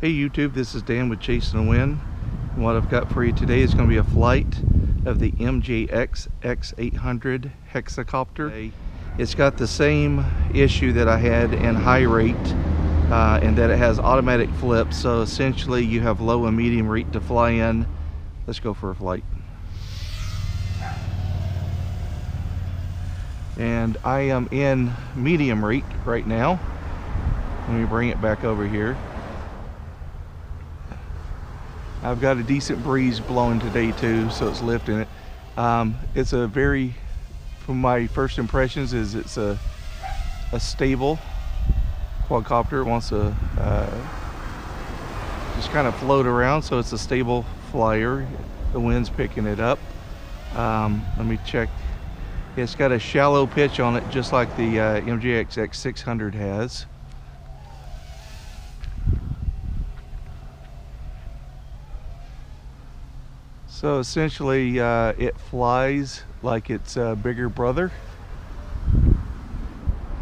Hey YouTube, this is Dan with Chasing the Wind, and what I've got for you today is going to be a flight of the MJX X800 Hexacopter. It's got the same issue that I had in high rate, in that it has automatic flips, so essentially you have low and medium rate to fly in. Let's go for a flight. And I am in medium rate right now. Let me bring it back over here. I've got a decent breeze blowing today too, so it's lifting it. It's a very, from my first impressions, is it's a stable quadcopter. It wants to just kind of float around, so it's a stable flyer. The wind's picking it up. Let me check. It's got a shallow pitch on it, just like the MJX X600 has. So essentially it flies like its bigger brother,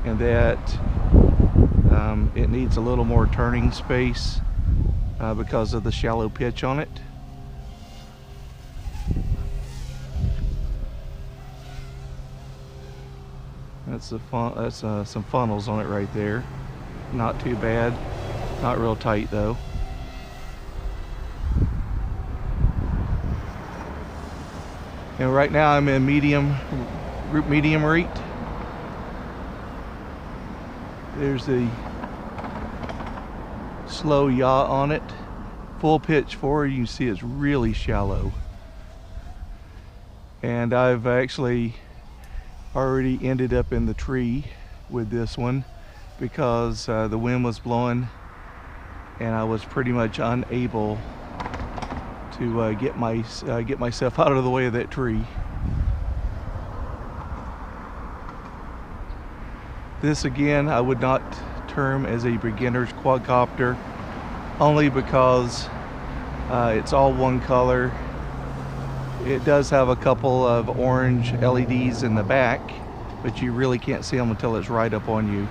and that it needs a little more turning space because of the shallow pitch on it. That's some funnels on it right there. Not too bad, not real tight though. And right now I'm in medium rate. There's the slow yaw on it. Full pitch forward, you can see it's really shallow. And I've actually already ended up in the tree with this one because the wind was blowing and I was pretty much unable to get myself out of the way of that tree. This again I would not term as a beginner's quadcopter, only because it's all one color. It does have a couple of orange LEDs in the back, but you really can't see them until it's right up on you.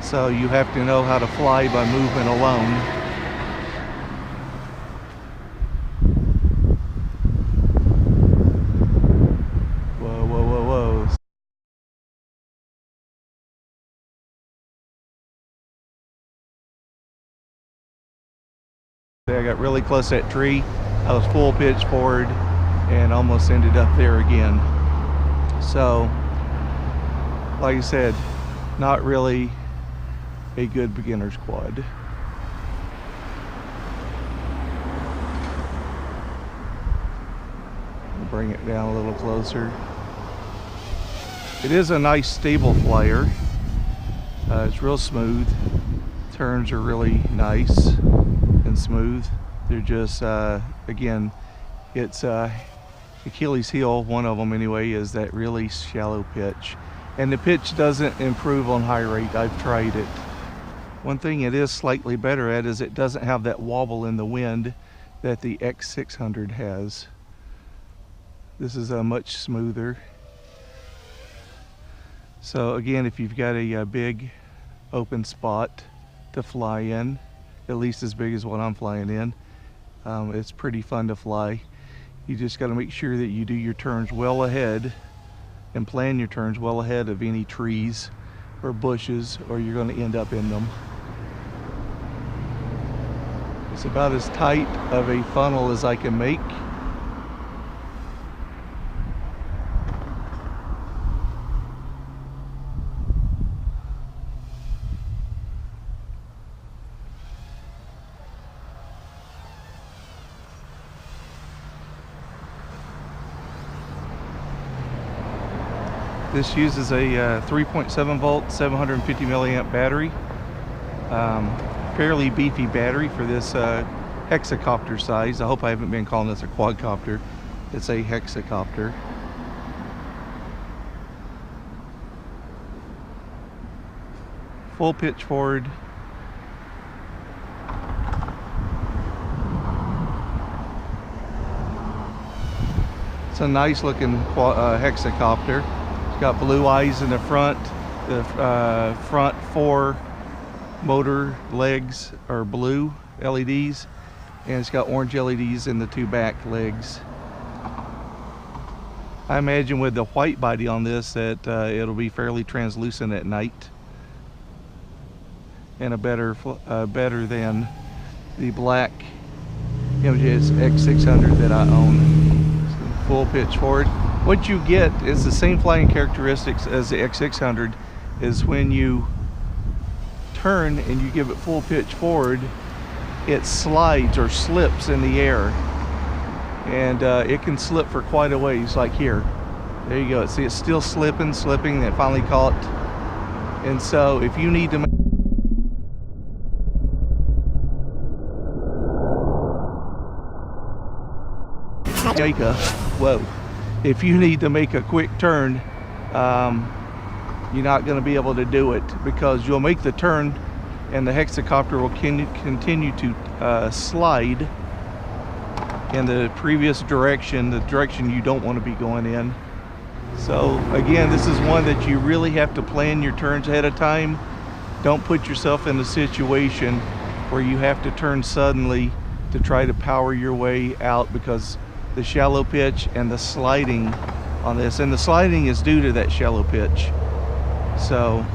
So you have to know how to fly by movement alone. I got really close to that tree. I was full pitch forward and almost ended up there again. So, like I said, not really a good beginner's quad. I'll bring it down a little closer. It is a nice stable flyer. It's real smooth. Turns are really nice and smooth. They're just again, it's Achilles heel, one of them anyway, is that really shallow pitch, and the pitch doesn't improve on high rate. I've tried it. One thing it is slightly better at is it doesn't have that wobble in the wind that the X600 has. This is a much smoother. So again, if you've got a big open spot to fly in, at least as big as what I'm flying in, it's pretty fun to fly. You just got to make sure that you do your turns well ahead and plan your turns well ahead of any trees or bushes, or you're going to end up in them. It's about as tight of a funnel as I can make. This uses a 3.7 volt 750 milliamp battery. Fairly beefy battery for this hexacopter size. I hope I haven't been calling this a quadcopter. It's a hexacopter. Full pitch forward. It's a nice looking hexacopter. Got blue eyes in the front. The front four motor legs are blue LEDs, and it's got orange LEDs in the two back legs. I imagine with the white body on this that it'll be fairly translucent at night, and a better than the black MJX X600 that I own. So full pitch forward. What you get is the same flying characteristics as the X600. Is when you turn and you give it full pitch forward, it slides or slips in the air, and it can slip for quite a ways. Like here, there you go. See, it's still slipping. It finally caught. And so if you need to if you need to make a quick turn, you're not going to be able to do it, because you'll make the turn and the hexacopter will continue to slide in the previous direction, the direction you don't want to be going in. So again, this is one that you really have to plan your turns ahead of time. Don't put yourself in a situation where you have to turn suddenly to try to power your way out, because the shallow pitch and the sliding on this, and the sliding is due to that shallow pitch. So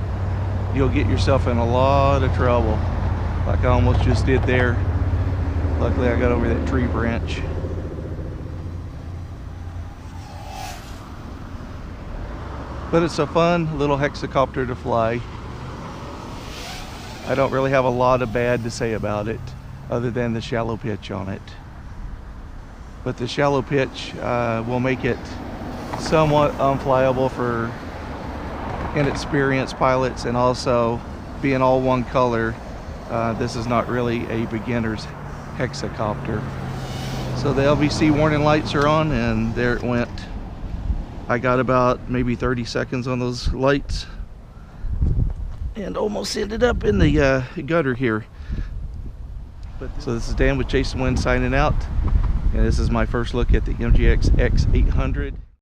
you'll get yourself in a lot of trouble, like I almost just did there. Luckily I got over that tree branch. But it's a fun little hexacopter to fly. I don't really have a lot of bad to say about it, other than the shallow pitch on it. But the shallow pitch will make it somewhat unflyable for inexperienced pilots, and also being all one color, this is not really a beginner's hexacopter. So the LVC warning lights are on, and there it went. I got about maybe 30 seconds on those lights and almost ended up in the gutter here. So this is Dan with Jason Wynn signing out, and this is my first look at the MJX X800.